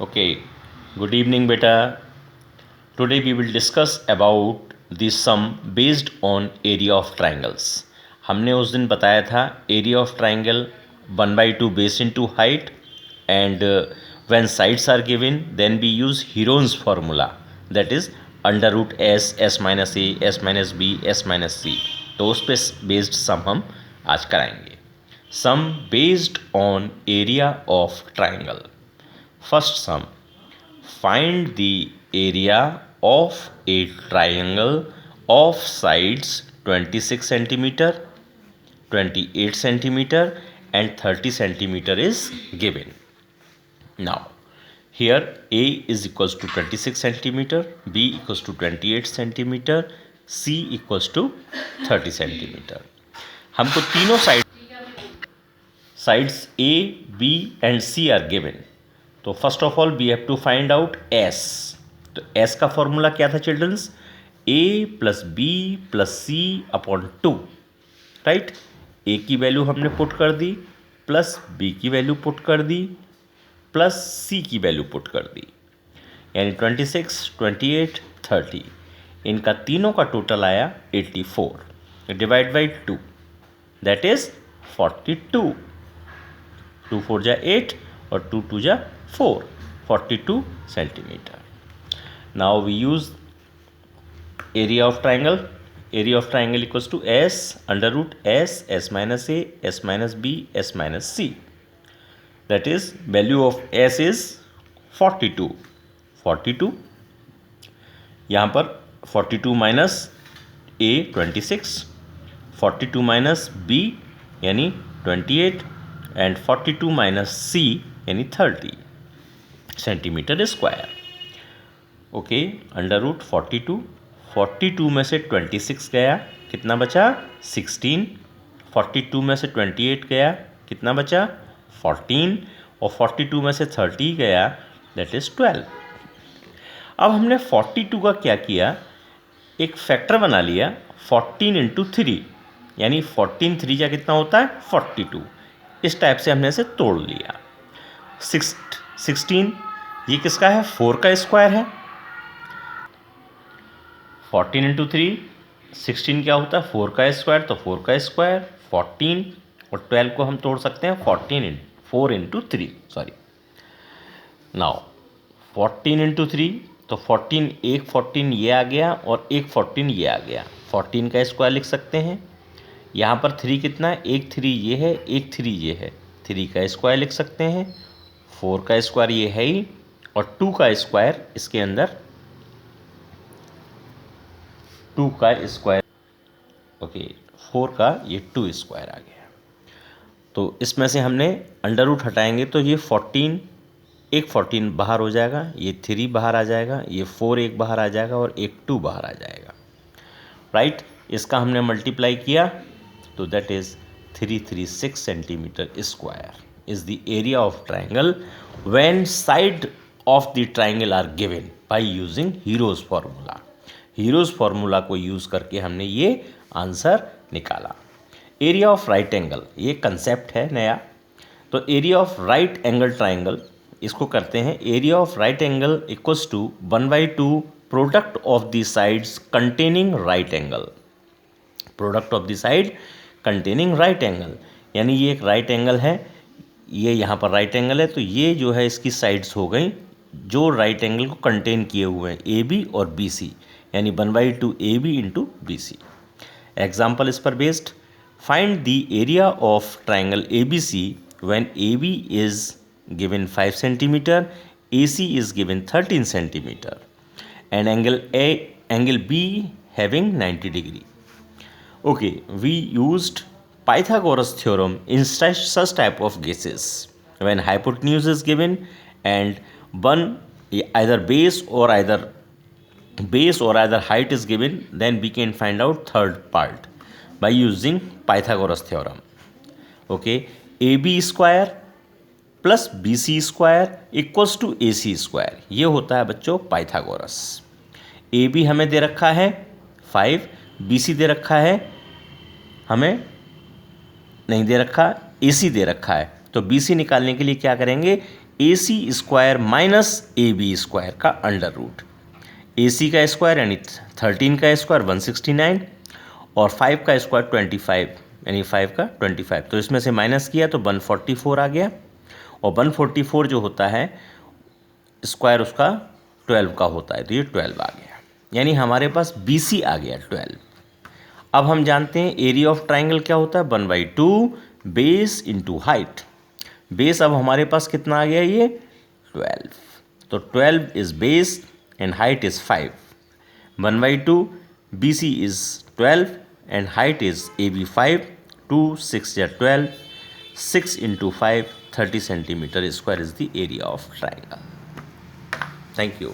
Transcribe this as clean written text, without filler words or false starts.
Okay, good evening, beta. Today we will discuss about the sum based on area of triangles. हमने उस दिन बताया था area of triangle 1/2 base into height, and when sides are given then we use Heron's formula, that is under root s, s minus a, s minus b, s minus c. तो उस पे based सम हम आज कराएंगे. Sum based on area of triangle. First sum, find the area of a triangle of sides 26 centimeter, 28 centimeter and 30 centimeter is given. Now here A is equals to 26 centimeter, B equals to 28 centimeter, C equals to 30 centimeter. हमको तीनों sides A, B and C are given. तो first of all we have to find out S. तो S का formula क्या था childrens? A plus B plus C upon 2, right. A की value हमने put कर दी, प्लस बी की वैल्यू पुट कर दी, प्लस सी की वैल्यू पुट कर दी, यानी 26, 28, 30. इनका तीनों का टोटल आया 84. Divide by 2, that is 42. 2 4 जा 8 और 2 2 जा 4, 42 centimeter. Now we use area of triangle. Area of triangle equals to s under root s, s minus a, s minus b, s minus c. That is value of s is 42. 42. यहाँ पर 42 minus a 26, 42 minus b यानी 28 and 42 minus c यानी 30 centimetre square. Okay, under root 42 में से 26 गया, कितना बचा? 16. 42 में से 28 गया, कितना बचा? 14. और 42 में से 30 गया, दैट इज 12. अब हमने 42 का क्या किया? एक फैक्टर बना लिया 14 इंटू 3, यानी 14 3 का कितना होता है? 42. इस टाइप से हमने इसे तोड़ लिया. 16 ये किसका है? 4 का स्क्वायर है. 14 इंटू 3, 16 क्या होता है? 4 का स्क्वायर, तो 4 का स्क्वायर 14. और 12 को हम तोड़ सकते हैं 4 इंटू 3, सॉरी. नाउ 14 इंटू 3, तो 14, एक 14 ये आ गया और एक 14 ये आ गया. 14 का स्क्वायर लिख सकते हैं. यहाँ पर 3 कितना है? एक 3 ये है, एक 3 ये है. 3 का स्क्वायर लिख सकते हैं. 4 का स्क्वायर ये है ही, और 2 का स्क्वायर इसके अंदर 2 का स्क्वायर. ओके, 4 का ये 2 स्क्वायर आ गया. तो इसमें से हमने अंडर रूट हटाएंगे तो ये 14, एक 14 बाहर हो जाएगा, ये 3 बाहर आ जाएगा, ये 4 एक बाहर आ जाएगा और एक 2 बाहर आ जाएगा, राइट. इसका हमने मल्टीप्लाई किया तो that is 336 centimetre square is the area of triangle when side of the triangle are given by using Hero's formula. Hero's formula को यूज़ करके हमने ये आंसर निकाला. एरिया ऑफ राइट एंगल, ये कंसेप्ट है नया. तो area of right angle triangle, इसको करते हैं. Area of right angle equals to 1/2 product of the sides containing right angle. Product of the side containing right angle, यानी ये एक राइट एंगल है, ये यहाँ पर राइट एंगल है, तो ये जो है इसकी साइड्स हो गई जो राइट एंगल को कंटेन किए हुए हैं, ए बी और बी सी, यानी 1/2 A B into B C. Example इस पर बेस्ड. Find the area of triangle A B C when A B is given 5 centimetre, A C is given 13 centimetre and angle B having 90 degree. Okay, we used Pythagoras theorem in such type of cases. When hypotenuse is given and either base or either height is given, then we can find out third part by using Pythagoras theorem. Okay, AB square plus BC square equals to AC square. ये होता है बच्चों Pythagoras. AB हमें दे रखा है 5, BC दे रखा है हमें नहीं दे रखा, AC दे रखा है. तो BC निकालने के लिए क्या करेंगे? AC square minus AB square का अंडर रूट। AC का स्क्वायर यानी 13 का स्क्वायर 169 और 5 का स्क्वायर 25 यानी 5 का 25। तो इसमें से माइनस किया तो 144 आ गया और 144 जो होता है स्क्वायर उसका 12 का होता है, तो ये 12 आ गया, यानी हमारे पास BC आ गया 12। अब हम जानते हैं एरिया ऑफ ट्राइंगल क्या होता है, 1/2 बेस इंटू हाइट। बेस अब हमारे पास कितना आ गया, ये 12, तो 12 is base and height is 5। 1/2 BC is 12 and height is AB 5, 2, 6 या 12, 6 into 5, 30 centimeter square is the area of triangle. Thank you.